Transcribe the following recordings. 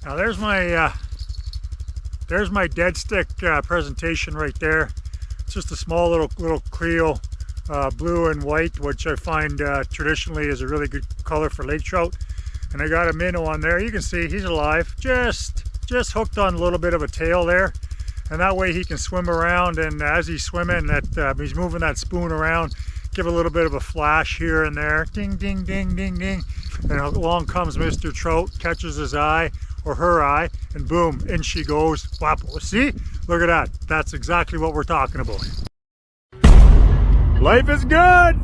Now there's my dead stick presentation right there. It's just a small little Clio, blue and white, which I find traditionally is a really good color for lake trout. And I got a minnow on there. You can see he's alive, just hooked on a little bit of a tail there, and that way he can swim around. And as he's swimming, he's moving that spoon around, give a little bit of a flash here and there, ding ding ding ding ding, and along comes Mr. Trout, catches his eye or her eye, and boom, in she goes. Whop. See? Look at that. That's exactly what we're talking about. Life is good!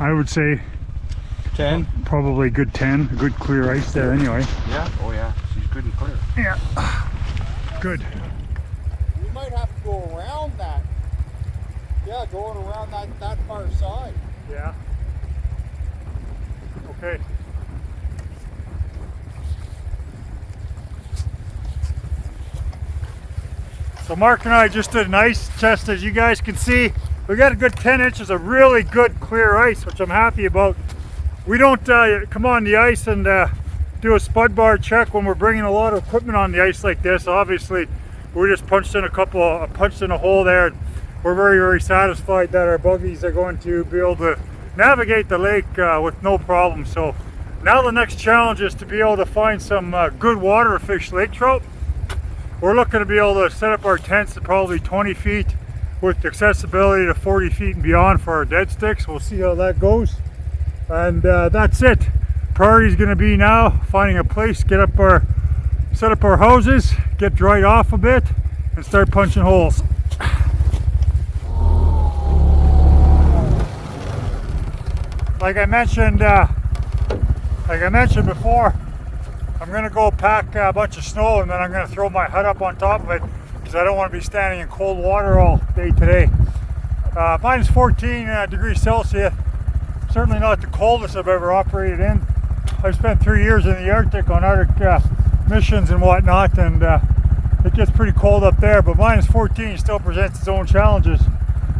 I would say 10. Probably a good 10. A good clear ice there anyway. Yeah? Oh yeah, she's good and clear. Yeah. Good. We might have to go around that. Yeah, going around that far side. Yeah. Okay. So Mark and I just did an ice test. As you guys can see, we got a good 10 inches of really good clear ice, which I'm happy about. We don't come on the ice and do a spud bar check when we're bringing a lot of equipment on the ice like this. Obviously, we just punched in a hole there. We're very satisfied that our buggies are going to be able to navigate the lake with no problem. So now the next challenge is to be able to find some good water fish lake trout. We're looking to be able to set up our tents at probably 20 feet with accessibility to 40 feet and beyond for our dead sticks. We'll see how that goes. And that's it. Priority is going to be now finding a place, set up our houses, get dried off a bit, and start punching holes. Like I mentioned before, I'm going to go pack a bunch of snow, and then I'm going to throw my hut up on top of it because I don't want to be standing in cold water all day today. Minus 14 degrees Celsius. Certainly not the coldest I've ever operated in. I've spent 3 years in the Arctic on Arctic missions and whatnot, and it gets pretty cold up there, but minus 14 still presents its own challenges.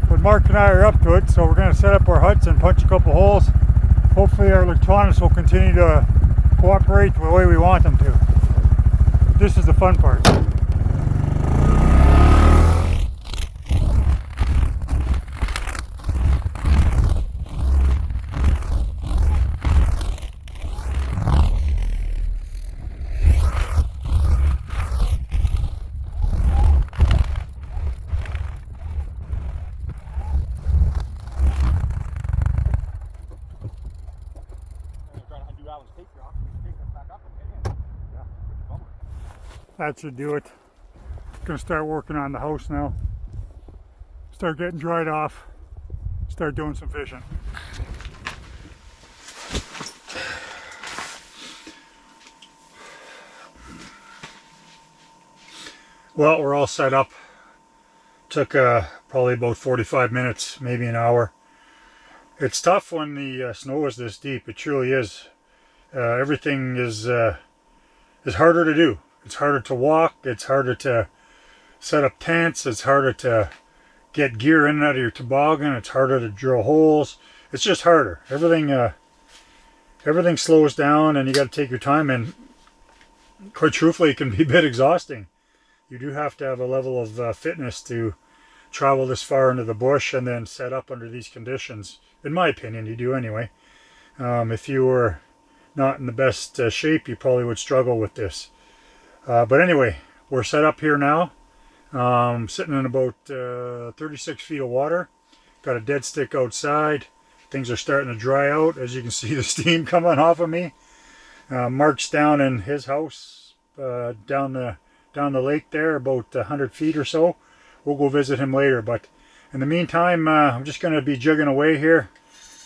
But Mark and I are up to it, so we're going to set up our huts and punch a couple holes. Hopefully our electronics will continue to cooperate the way we want them to. This is the fun part. That should do it. Gonna start working on the house now. Start getting dried off. Start doing some fishing. Well, we're all set up. Took probably about 45 minutes, maybe an hour. It's tough when the snow is this deep. It truly is. Everything is harder to do. It's harder to walk. It's harder to set up tents. It's harder to get gear in and out of your toboggan. It's harder to drill holes. It's just harder. Everything slows down, and you got to take your time. And quite truthfully, it can be a bit exhausting. You do have to have a level of fitness to travel this far into the bush and then set up under these conditions. In my opinion, you do anyway. If you were not in the best shape, you probably would struggle with this. But anyway, we're set up here now. Sitting in about 36 feet of water. Got a dead stick outside. Things are starting to dry out. As you can see, the steam coming off of me. Mark's down in his house, down the lake there, about 100 feet or so. We'll go visit him later. But in the meantime, I'm just going to be jigging away here.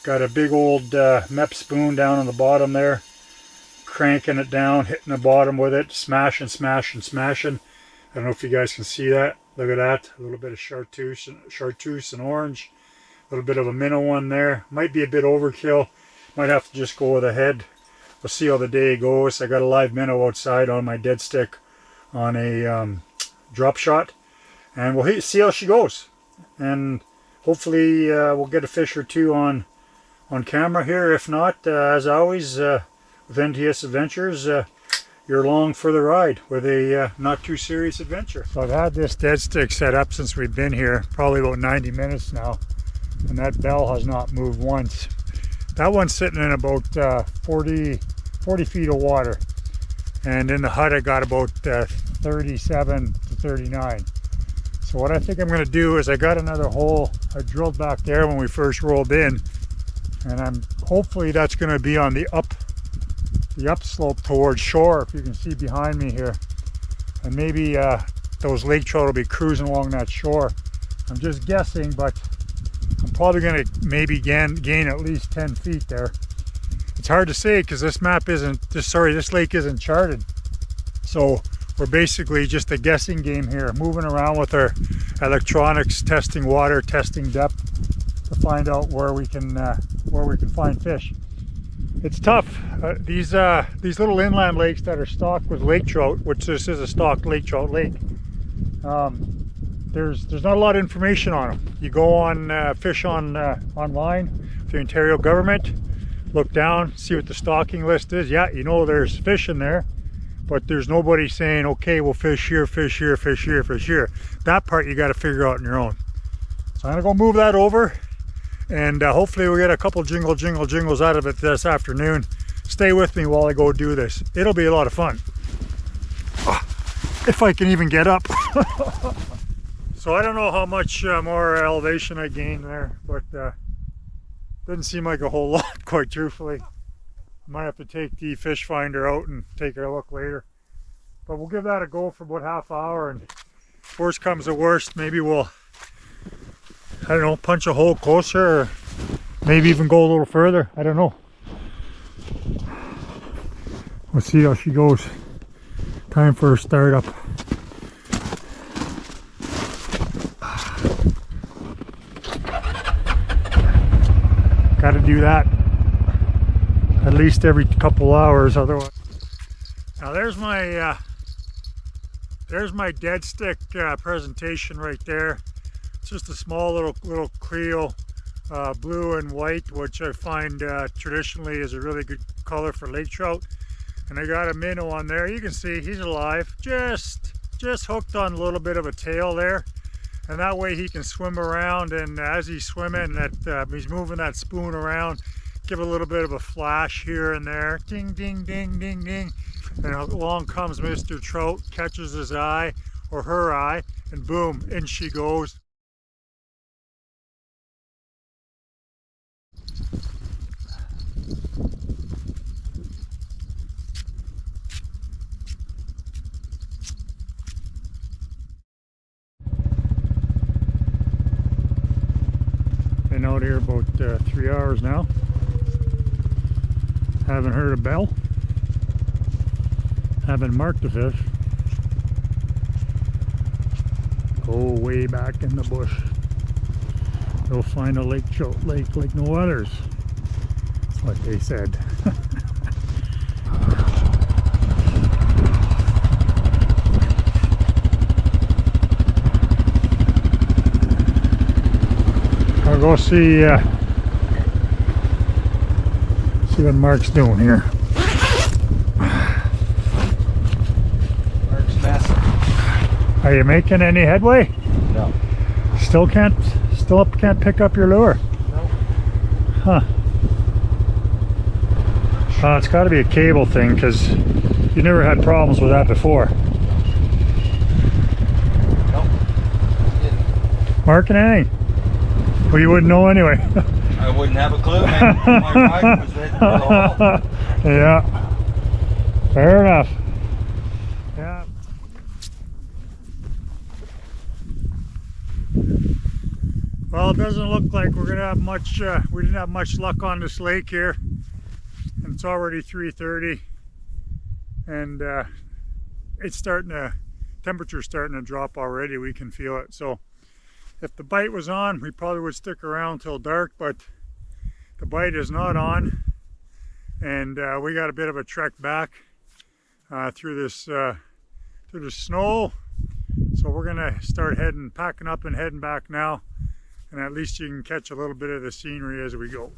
Got a big old mep spoon down on the bottom there. Cranking it down, hitting the bottom with it, smashing, smashing, smashing. I don't know if you guys can see that. Look at that. A little bit of chartreuse and orange. A little bit of a minnow one there. Might be a bit overkill. Might have to just go with a head. We'll see how the day goes. I got a live minnow outside on my dead stick on a drop shot. And we'll see how she goes. And hopefully we'll get a fish or two on camera here. If not, as always, with NTS Adventures, you're along for the ride with a not too serious adventure. So I've had this dead stick set up since we've been here, probably about 90 minutes now, and that bell has not moved once. That one's sitting in about 40 feet of water, and in the hut I got about 37 to 39. So what I think I'm going to do is I got another hole I drilled back there when we first rolled in, and hopefully that's going to be on the upslope towards shore, if you can see behind me here, and maybe those lake trout will be cruising along that shore. I'm just guessing, but I'm probably going to maybe gain at least 10 feet there. It's hard to say because this lake isn't charted, so we're basically just a guessing game here, moving around with our electronics, testing water, testing depth to find out where we can find fish. It's tough. These little inland lakes that are stocked with lake trout, which this is a stocked lake trout lake, there's not a lot of information on them. You go on fish online, the Ontario government, look down, see what the stocking list is. Yeah, you know there's fish in there, but there's nobody saying, okay, we'll fish here, fish here, fish here, fish here. That part you got to figure out on your own. So I'm gonna go move that over. And hopefully we'll get a couple jingles out of it this afternoon. Stay with me while I go do this. It'll be a lot of fun. If I can even get up. So I don't know how much more elevation I gained there, but didn't seem like a whole lot, quite truthfully. Might have to take the fish finder out and take a look later. But we'll give that a go for about half hour, and worst comes to worst, maybe we'll, I don't know, punch a hole closer, or maybe even go a little further. I don't know. Let's see how she goes. Time for a startup. Got to do that at least every couple hours, otherwise. Now there's my dead stick presentation right there. It's just a small little Clio, blue and white, which I find traditionally is a really good color for lake trout. And I got a minnow on there. You can see he's alive. Just hooked on a little bit of a tail there. And that way he can swim around, and as he's swimming, that he's moving that spoon around, give a little bit of a flash here and there. Ding, ding, ding, ding, ding. And along comes Mr. Trout, catches his eye or her eye, and boom, in she goes. Been out here about 3 hours now. Haven't heard a bell. Haven't marked a fish. Go way back in the bush. You'll find a lake trout lake like no others. That's what they said. I'll go see what Mark's doing here. Mark's messing. Are you making any headway? No. Still can't pick up your lure? No. Huh. It's got to be a cable thing, because you never had problems with that before. Nope. Didn't. Marking anything? Well, you wouldn't know anyway. I wouldn't have a clue, man. My ride was heading for the hole. Yeah. Fair enough. Yeah. Well, it doesn't look like we're gonna have much. We didn't have much luck on this lake here, and it's already 3:30, and it's starting to. Temperature's starting to drop already. We can feel it. So, if the bite was on, we probably would stick around till dark. But the bite is not on, and we got a bit of a trek back through this snow. So we're gonna start packing up and heading back now. And at least you can catch a little bit of the scenery as we go.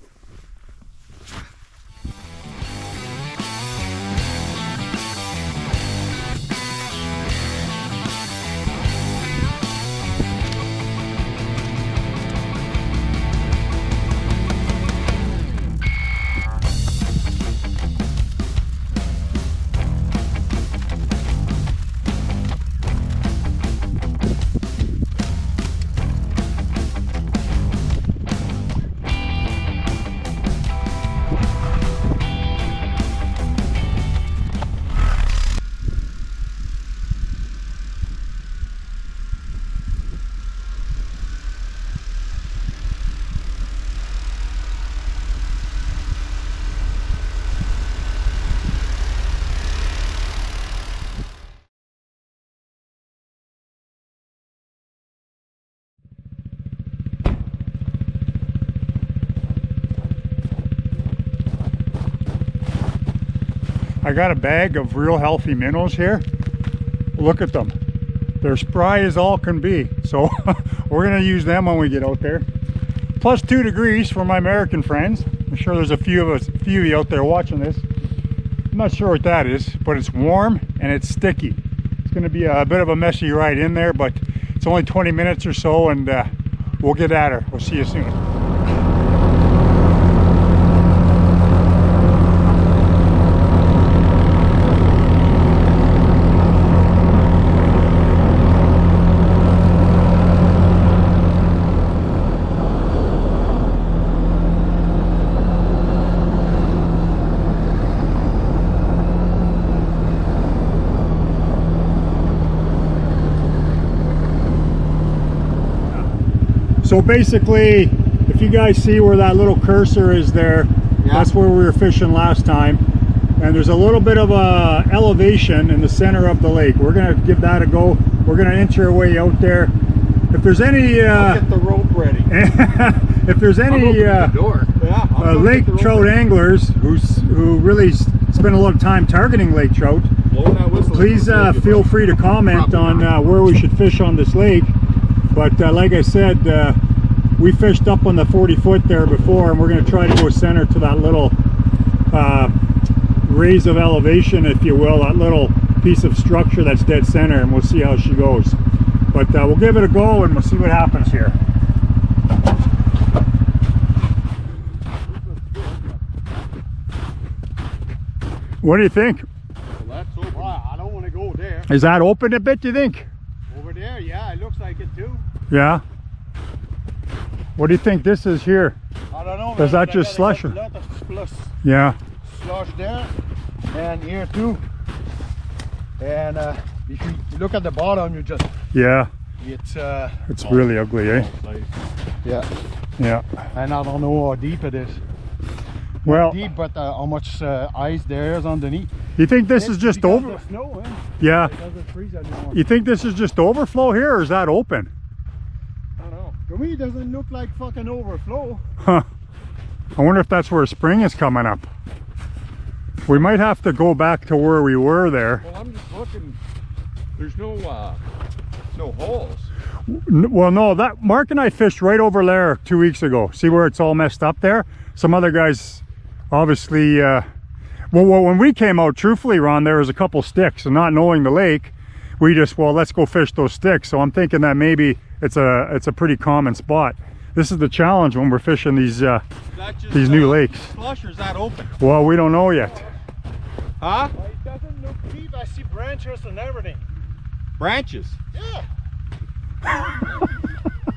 I got a bag of real healthy minnows here. Look at them. They're spry as all can be. So we're gonna use them when we get out there. Plus 2 degrees for my American friends. I'm sure there's a few of you out there watching this. I'm not sure what that is, but it's warm and it's sticky. It's gonna be a bit of a messy ride in there, but it's only 20 minutes or so, and we'll get at her. We'll see you soon. So basically, if you guys see where that little cursor is there, yeah, that's where we were fishing last time. And there's a little bit of a elevation in the center of the lake. We're gonna give that a go. We're gonna inch our way out there. If there's any I'll get the rope ready. If there's any lake trout anglers who really spend a lot of time targeting lake trout, please feel free to comment on where we should fish on this lake. But like I said, we fished up on the 40 foot there before, and we're going to try to go center to that little raise of elevation, if you will, that little piece of structure that's dead center, and we'll see how she goes. But we'll give it a go and we'll see what happens here. What do you think? Well, that's open. I don't want to go there. Is that open a bit, do you think? Over there, yeah, it looks like it too. Yeah. What do you think this is here? I don't know. Is that just slush? A lot of Yeah. slush there, and here too. And if you look at the bottom, you just it's really ugly, eh? Yeah. Yeah. And I don't know how deep it is. Well, Not deep, but how much ice there is underneath. you think this is just Because over? of the snow, eh? Yeah. It doesn't freeze anymore. You think this is just overflow here, or is that open? I don't know. To me, it doesn't look like fucking overflow. Huh. I wonder if that's where spring is coming up. We might have to go back to where we were there. Well, I'm just looking. There's no holes. Well, no, that Mark and I fished right over there 2 weeks ago. See where it's all messed up there? Some other guys obviously well, when we came out, truthfully, Ron, there was a couple sticks, and not knowing the lake, we just, well, let's go fish those sticks. So I'm thinking that maybe it's a pretty common spot. This is the challenge when we're fishing these new lakes. Slush, or is that open? Well, we don't know yet. Huh? Well, it doesn't look deep. I see branches and everything. Branches. Yeah.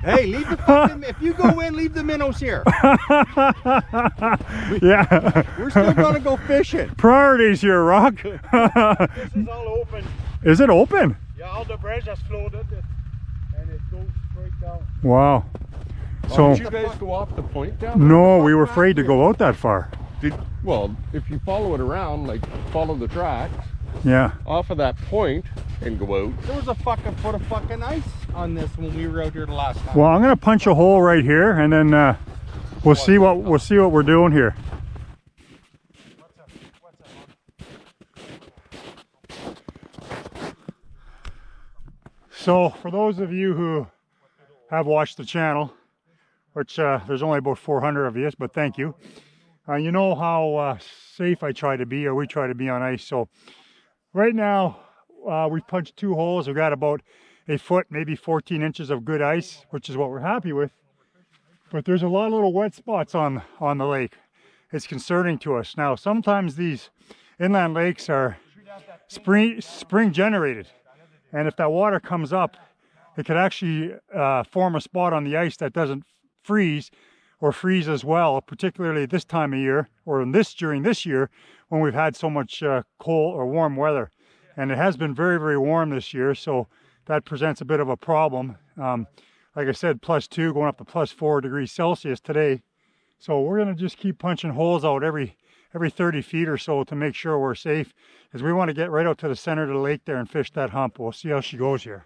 Hey, leave the fucking, if you go in, leave the minnows here. Yeah. We're still gonna go fishing. Priorities here, Rock. This is all open. Is it open? Yeah, all the branches floated and it goes straight down. Wow. So, Did you guys go off the point down there? no, we were afraid to go out that far. Well, if you follow it around, like follow the tracks Yeah. off of that point and go out. There was a fucking foot of fucking ice on this when we were out here the last time. Well, I'm gonna punch a hole right here, and then we'll see what we're doing here. So, for those of you who have watched the channel, which there's only about 400 of you, but thank you. You know how safe I try to be, or we try to be on ice. So, right now, we've punched 2 holes. We've got about a foot, maybe 14 inches of good ice, which is what we're happy with. But there's a lot of little wet spots on the lake. It's concerning to us. Now, sometimes these inland lakes are spring generated. And if that water comes up, it could actually form a spot on the ice that doesn't freeze or freeze as well, particularly this time of year, or during this year, when we've had so much cold or warm weather. And it has been very, very warm this year, so that presents a bit of a problem. Like I said, +2 going up to +4 degrees Celsius today. So we're gonna just keep punching holes out every 30 feet or so to make sure we're safe, because we want to get right out to the center of the lake there and fish that hump. We'll see how she goes here.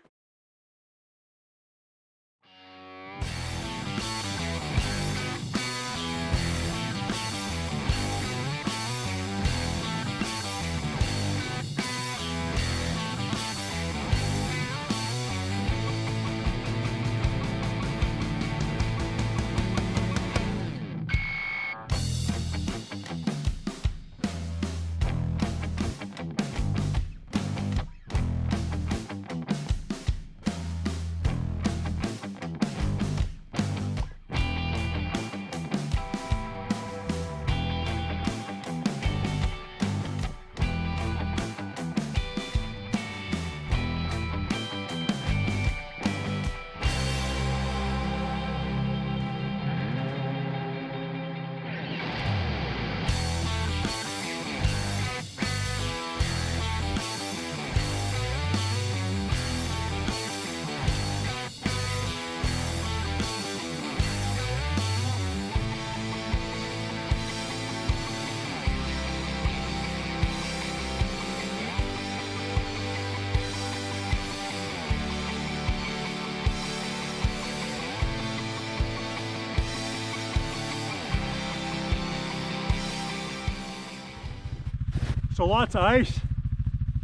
So lots of ice,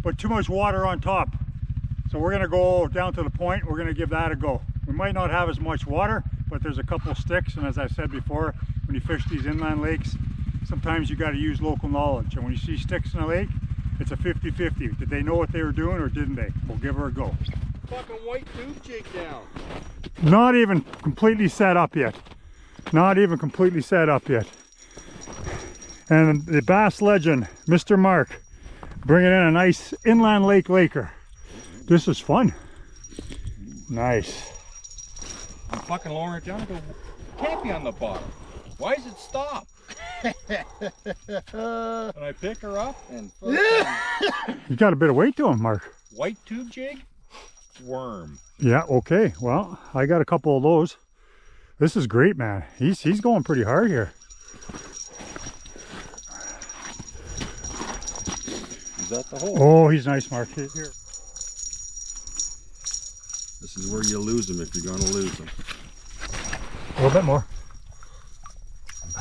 but too much water on top. So we're gonna go down to the point, we're gonna give that a go. We might not have as much water, but there's a couple sticks, and as I said before, when you fish these inland lakes, sometimes you got to use local knowledge. And when you see sticks in a lake, it's a 50-50. Did they know what they were doing or didn't they? We'll give her a go. Fucking white tube jig down. Not even completely set up yet. Not even completely set up yet. And the bass legend, Mr. Mark, bringing in a nice inland lake laker. This is fun. Nice. I'm fucking lowering it down. I go, it can't be on the bottom. Why does it stop? And I pick her up and You got a bit of weight to him, Mark. white tube jig, worm. Yeah, okay. Well, I got a couple of those. This is great, man. He's going pretty hard here. Is that the hole? Oh, he's nice, Mark. Here. This is where you lose them if you're going to lose them. A little bit more.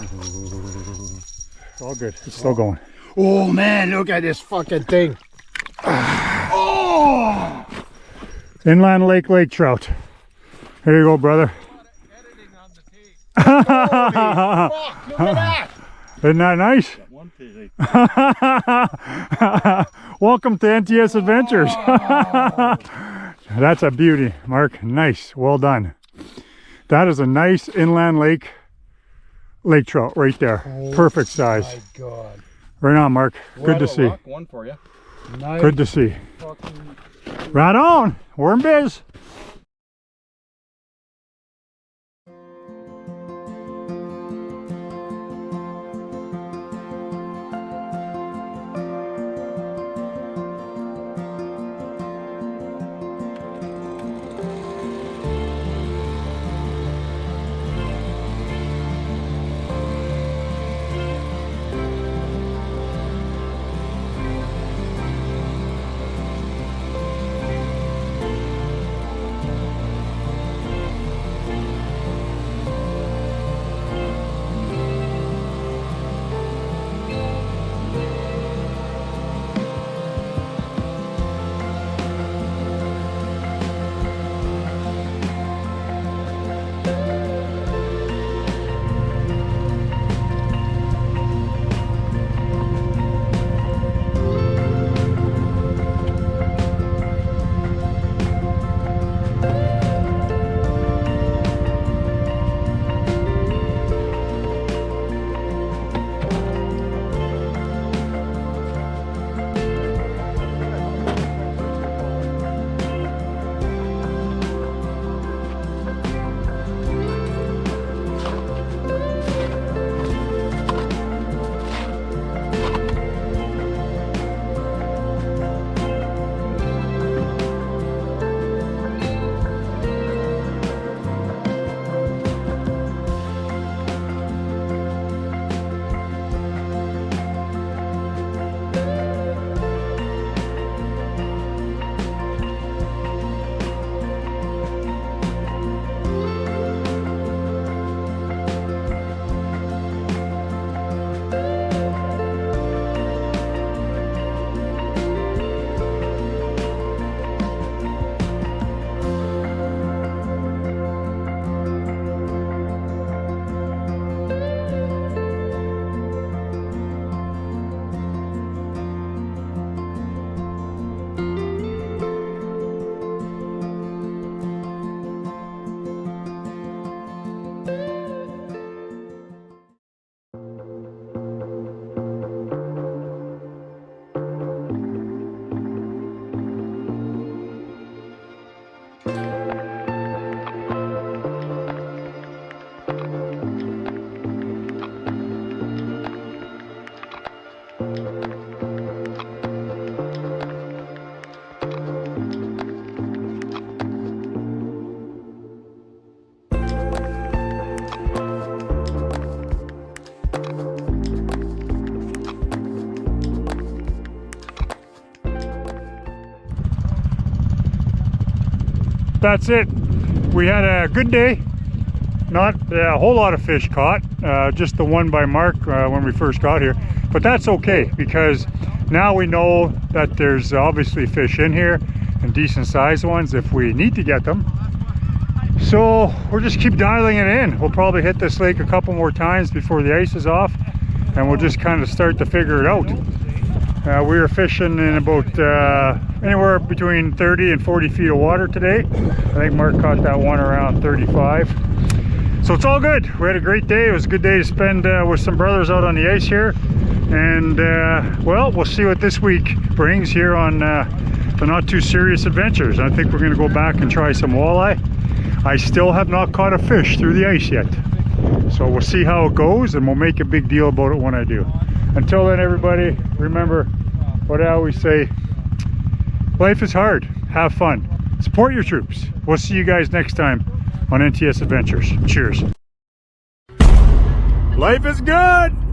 It's all good. It's still going. Oh man, look at this fucking thing. Oh! Inland lake trout. Here you go, brother. Holy fuck, look at that. Isn't that nice? One pig. Welcome to NTS Adventures. That's a beauty, Mark. Nice. Well done. That is a nice inland lake trout right there. Oh, perfect size. My God. Right on, Mark. Good to see. Rock, one for you. Nice. Good to see. Fucking... Right on. We're in biz. That's it. We had a good day. Not a whole lot of fish caught, just the one by Mark when we first got here. But that's okay, because now we know that there's obviously fish in here, and decent sized ones if we need to get them. So we'll just keep dialing it in. We'll probably hit this lake a couple more times before the ice is off, and we'll just kind of start to figure it out. We were fishing in about anywhere between 30 and 40 feet of water today. I think Mark caught that one around 35. So it's all good. We had a great day. It was a good day to spend with some brothers out on the ice here. And well, we'll see what this week brings here on the Not Too Serious Adventures. I think we're going to go back and try some walleye. I still have not caught a fish through the ice yet. So we'll see how it goes, and we'll make a big deal about it when I do. Until then, everybody, remember what I always say: life is hard. Have fun. Support your troops. We'll see you guys next time on NTS Adventures. Cheers. Life is good.